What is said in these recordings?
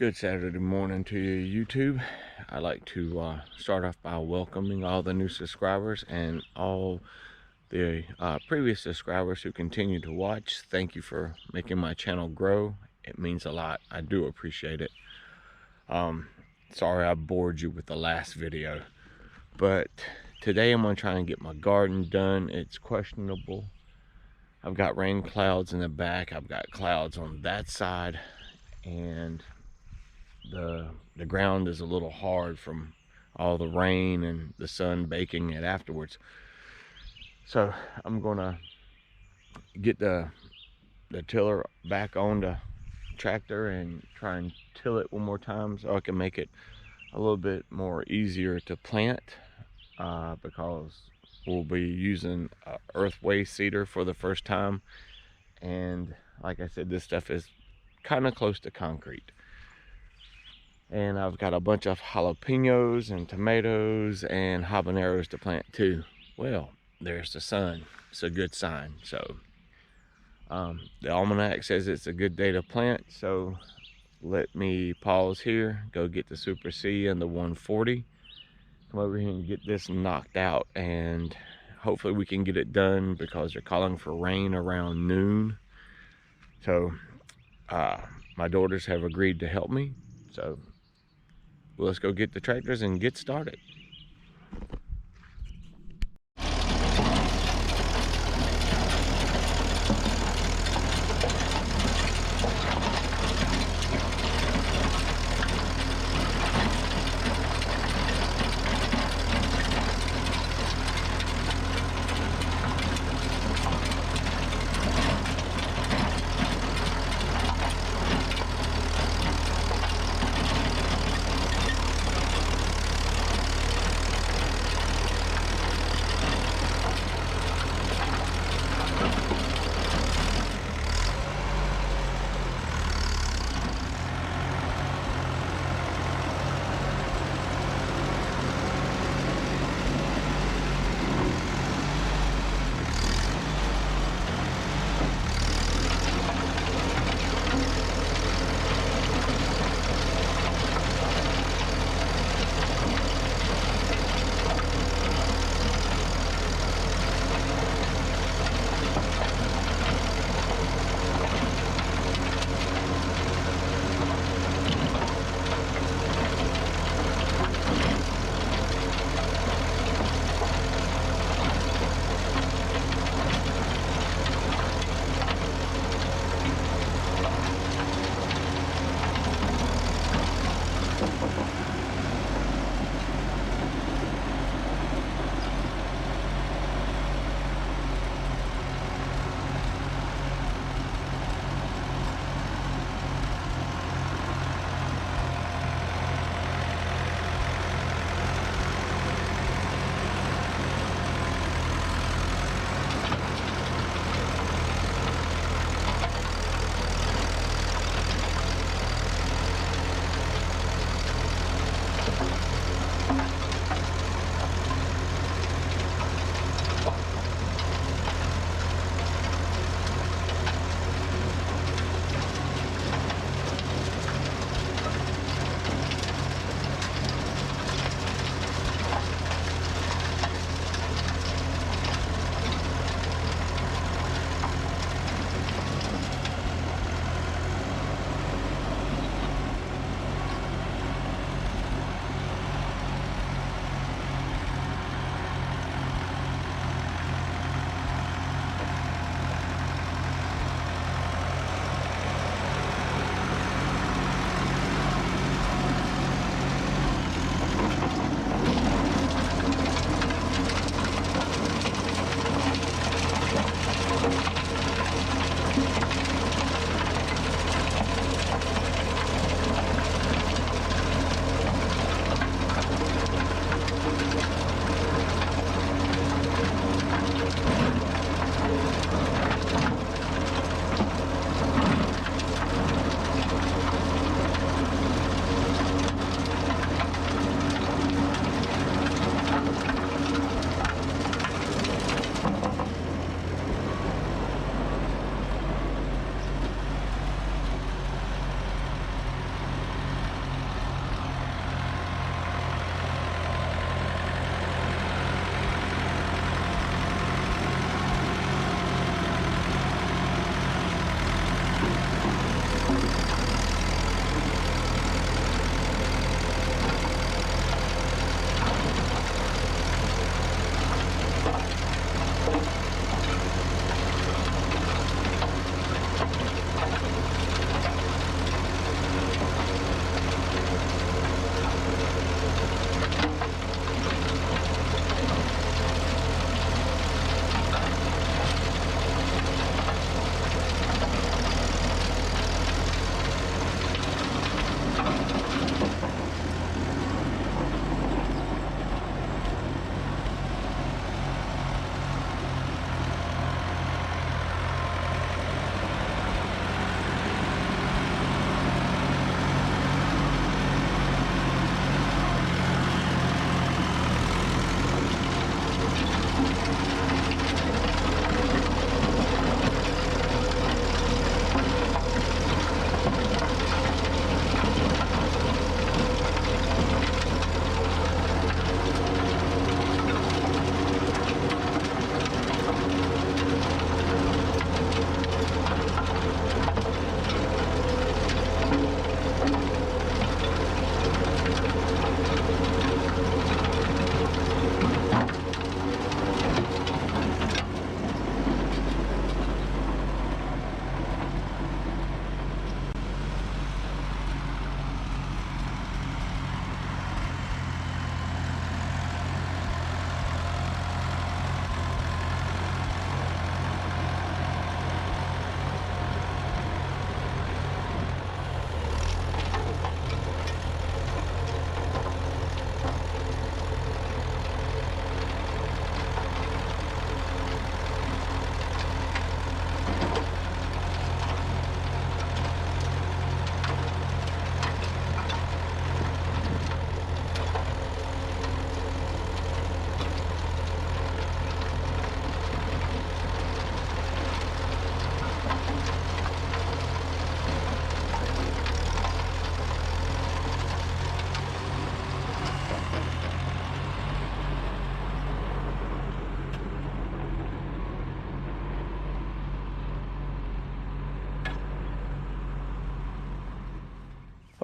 Good Saturday morning to you, YouTube. I'd like to start off by welcoming all the new subscribers and all the previous subscribers who continue to watch. Thank you for making my channel grow. It means a lot. I do appreciate it. Sorry I bored you with the last video, but today I'm going to try and get my garden done. It's questionable. I've got rain clouds in the back. I've got clouds on that side, and the ground is a little hard from all the rain and the sun baking it afterwards. So I'm gonna get the tiller back on the tractor and try and till it one more time so I can make it a little bit more easier to plant, because we'll be using earth waste seeder for the first time, and like I said, this stuff is kind of close to concrete. And I've got a bunch of jalapenos and tomatoes and habaneros to plant too. Well, there's the sun. It's a good sign. So the almanac says it's a good day to plant. So let me pause here, go get the Super C and the 140. Come over here and get this knocked out, and hopefully we can get it done because they're calling for rain around noon. So my daughters have agreed to help me. So let's go get the tractors and get started.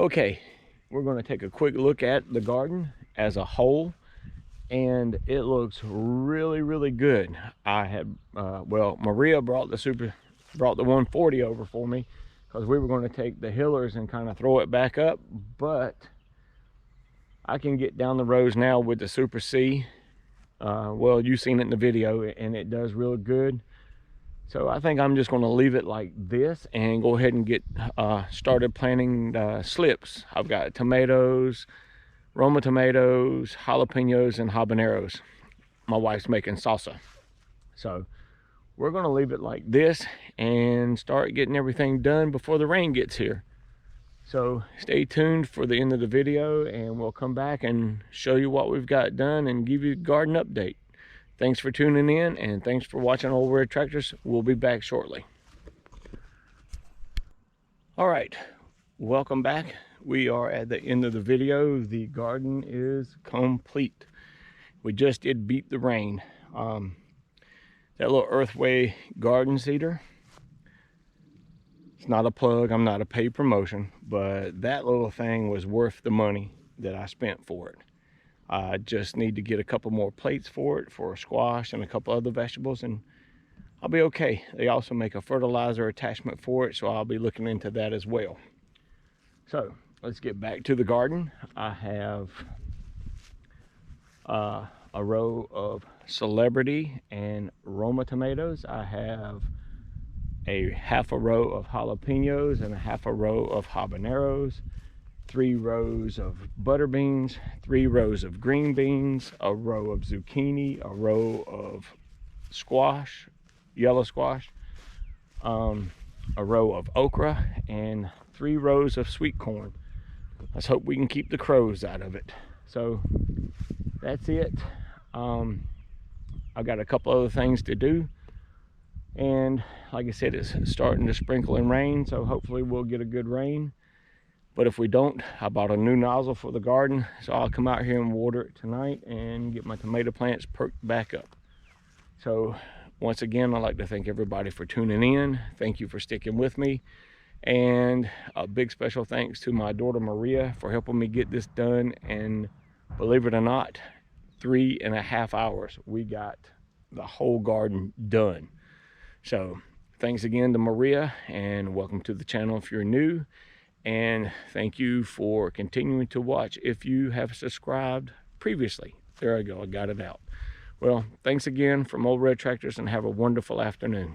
Okay, we're going to take a quick look at the garden as a whole, and it looks really good. I had well, Maria brought the 140 over for me because we were going to take the Hillers and kind of throw it back up, but I can get down the rows now with the Super C. Well, you've seen it in the video, and it does real good. So I think I'm just going to leave it like this and go ahead and get started planting slips. I've got tomatoes, Roma tomatoes, jalapenos, and habaneros. My wife's making salsa. So we're going to leave it like this and start getting everything done before the rain gets here. So stay tuned for the end of the video, and we'll come back and show you what we've got done and give you a garden update. Thanks for tuning in, and thanks for watching Old Red Tractors. We'll be back shortly. All right, welcome back. We are at the end of the video. The garden is complete. We just did beat the rain. That little Earthway garden cedar, it's not a plug, I'm not a paid promotion, but that little thing was worth the money that I spent for it. I just need to get a couple more plates for it, for a squash and a couple other vegetables, and I'll be okay. They also make a fertilizer attachment for it, so I'll be looking into that as well. So let's get back to the garden. I have a row of Celebrity and Roma tomatoes. I have a half a row of jalapenos and a half a row of habaneros, 3 rows of butter beans, 3 rows of green beans, a row of zucchini, a row of squash, yellow squash, a row of okra, and 3 rows of sweet corn. Let's hope we can keep the crows out of it. So that's it. I've got a couple other things to do, and like I said, it's starting to sprinkle and rain, so hopefully we'll get a good rain. But if we don't, I bought a new nozzle for the garden, so I'll come out here and water it tonight and get my tomato plants perked back up. So once again, I'd like to thank everybody for tuning in. Thank you for sticking with me. And a big special thanks to my daughter Maria for helping me get this done. And believe it or not, 3.5 hours, we got the whole garden done. So thanks again to Maria, and welcome to the channel if you're new. And thank you for continuing to watch if you have subscribed previously. There I go, I got it out. Well, thanks again from Old Red Tractors, and have a wonderful afternoon.